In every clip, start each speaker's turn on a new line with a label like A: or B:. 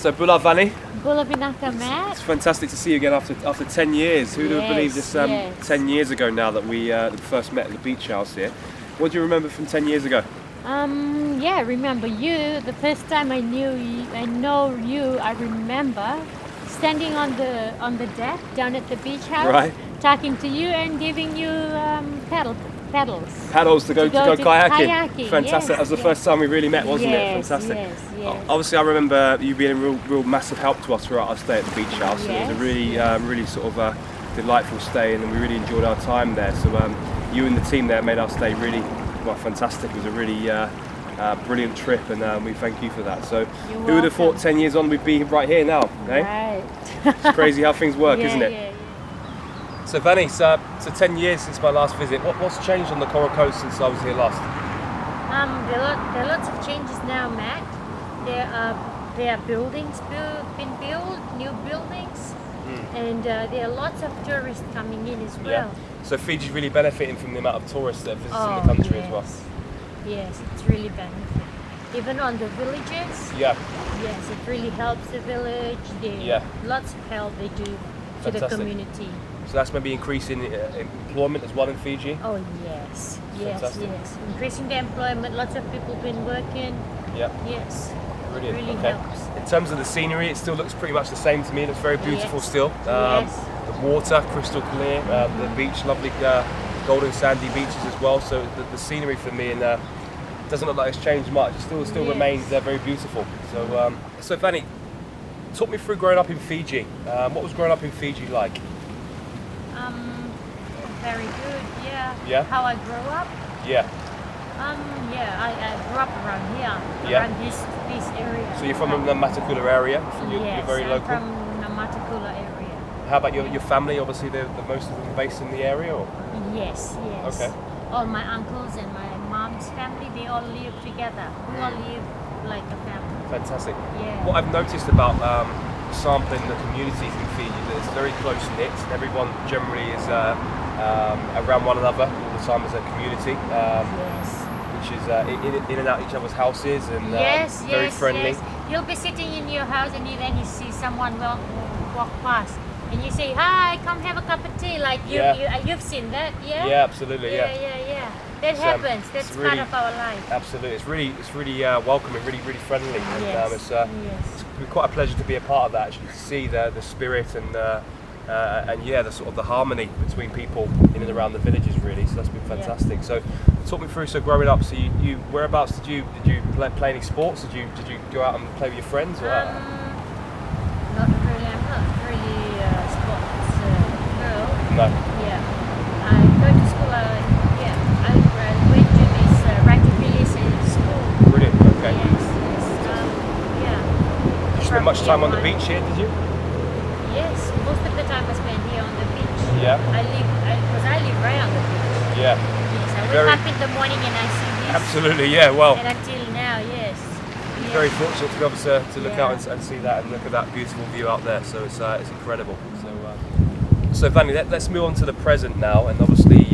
A: So Bula Vani,
B: Bula Vinaka, Matt.
A: it's fantastic to see you again after 10 years. Who would have believed this 10 years ago now that we first met at the beach house here? What do you remember from 10 years ago?
B: Yeah, I remember you. The first time I know you, I remember standing on the deck down at the beach house,
A: Right.
B: talking to you and giving you paddles.
A: Paddles to go kayaking. Fantastic.
B: Yes,
A: That was the first time we really met, wasn't it?
B: Yes,
A: Fantastic.
B: yes, yes.
A: Obviously, I remember you being a real massive help to us throughout our stay at the beach house. And it was a really sort of delightful stay, and we really enjoyed our time there. So you and the team there made our stay really fantastic. It was a really brilliant trip, and we thank you for that. So who would have thought 10 years on we'd be right here now? Eh?
B: Right.
A: It's crazy how things work, isn't it?
B: Yeah.
A: So Vani, so 10 years since my last visit. What's changed on the Coral Coast since I was here last?
B: There are lots of changes now, Matt. There are buildings being built, new buildings, and there are lots of tourists coming in as well.
A: Yeah. So Fiji's really benefiting from the amount of tourists that are visiting the country as well.
B: Yes, it's really benefiting. Even on the villages.
A: Yeah.
B: Yes, it really helps the village. Lots of help they do to the community.
A: So that's maybe increasing employment as well in Fiji?
B: Oh yes,
A: Fantastic.
B: yes. Increasing the employment, lots of people been working.
A: Yeah.
B: Yes.
A: Brilliant.
B: It really helps.
A: In terms of the scenery, it still looks pretty much the same to me. It looks very beautiful still.
B: Yes.
A: The water, crystal clear. The beach, lovely golden sandy beaches as well. So the scenery for me doesn't look like it's changed much. It still remains very beautiful. So Vani, talk me through growing up in Fiji. What was growing up in Fiji like?
B: Very good, yeah.
A: Yeah?
B: How I grew up?
A: Yeah.
B: I grew up around here, around this area.
A: So you're from the Matakula area? You're very local?
B: I'm from the Matakula area.
A: How about your family? Obviously, the most of them based in the area? Or?
B: Yes.
A: Okay.
B: All my uncles and my mom's family, they all live together. We all live like a family.
A: Fantastic.
B: Yeah.
A: What I've noticed about sampling the communities in Fiji, that it's very close knit. Everyone generally is around one another all the time as a community, which is in and out each other's houses and very friendly.
B: Yes. You'll be sitting in your house and then you see someone walk past and you say, "Hi, come have a cup of tea." Like you've seen that, yeah?
A: Yeah, absolutely,
B: yeah. That happens. That's
A: really,
B: part of our life.
A: Absolutely, it's really welcoming, really friendly, and it's been quite a pleasure to be a part of that. Actually, to see the spirit and the sort of the harmony between people in and around the villages, really. So that's been fantastic. So talk me through. So growing up, so you whereabouts did you play any sports? Did you go out and play with your friends? Or
B: Not really. I'm not really a sports girl.
A: No.
B: Yeah. I go to school. I went to this rugby school.
A: Brilliant. Okay.
B: Yes.
A: Did you spend much time on the beach here? Did you?
B: Yes. Most of the time I spend here on the beach.
A: Yeah.
B: Because I live right on the beach.
A: Yeah.
B: Yes. I wake up in the morning and I see this.
A: Absolutely. Yeah. Well.
B: And until now, yes.
A: Very fortunate to be able to look out and see that and look at that beautiful view out there. So it's incredible. So Vani, let's move on to the present now, and obviously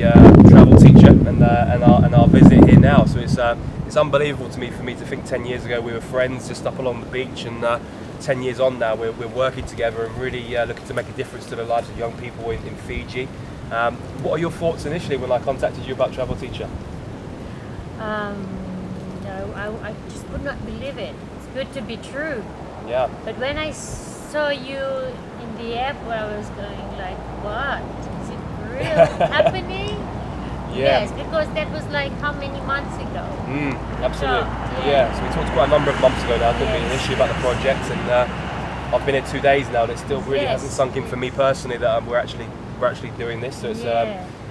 A: travel teacher and our visit here now. So it's unbelievable to me to think 10 years ago we were friends just up along the beach, and 10 years on now we're working together and really looking to make a difference to the lives of young people in Fiji. What are your thoughts initially when I contacted you about travel teacher?
B: No, I just could not believe it. It's good to be true.
A: Yeah.
B: But when I saw you in the airport, I was going like, what? Is it real happening?
A: Yeah.
B: Yes, because that was like how many months ago?
A: Absolutely.
B: So,
A: yeah. So we talked quite a number of months ago now. There's been an issue about the project, and I've been here 2 days now, and it still really hasn't sunk in for me personally that we're actually doing this. So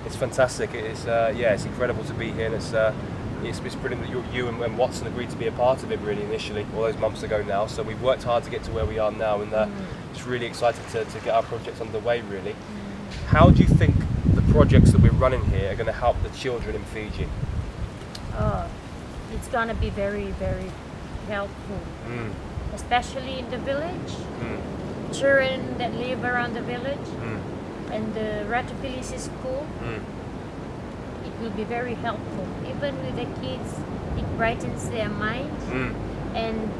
A: it's fantastic. It's incredible to be here, and it's brilliant that you and Watson agreed to be a part of it really initially, all those months ago now. So we've worked hard to get to where we are now, and just really excited to get our projects underway really. How do you think the projects that we're running here are going to help the children in Fiji?
B: Oh, it's going to be very, very helpful, especially in the village. Children that live around the village and the Ratapilisi school. It will be very helpful. Even with the kids, it brightens their mind, and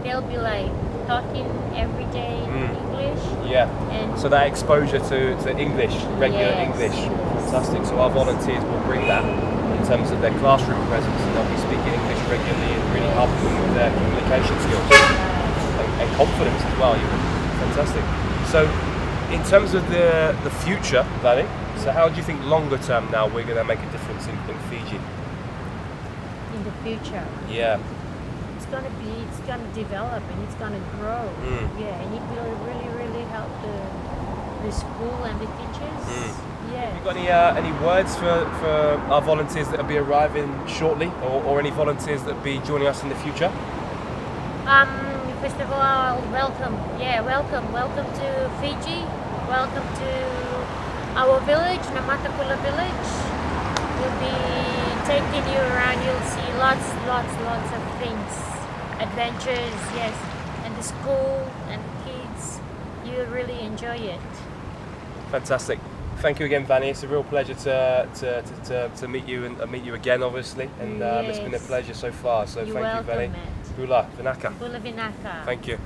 B: they'll be like, talking every day English.
A: Yeah.
B: And
A: So that exposure to English, regular
B: Yes,
A: English,
B: yes.
A: fantastic. So our volunteers will bring that in terms of their classroom presence, and they'll be speaking English regularly and really helping them with their communication skills and confidence as well. Even fantastic. So, in terms of the future, Vani, so how do you think longer term now we're going to make a difference in Fiji?
B: in the future,
A: Yeah.
B: it's gonna develop and it's gonna grow. Yeah, and it will really help the school and the teachers. Yeah.
A: You got any words for our volunteers that will be arriving shortly, or any volunteers that will be joining us in the future?
B: First of all, welcome to Fiji. Welcome to our village, Namatakula village. We'll be taking you around. You'll see lots of things, adventures, yes, and the school and the kids. You'll really enjoy it.
A: Fantastic. Thank you again, Vani. It's a real pleasure to meet you and meet you again, obviously. And it's been a
B: Yes.
A: pleasure so far. So
B: You're
A: thank you,
B: welcome,
A: Vani.
B: Matt.
A: Bula, Vinaka.
B: Bula Vinaka.
A: Thank you.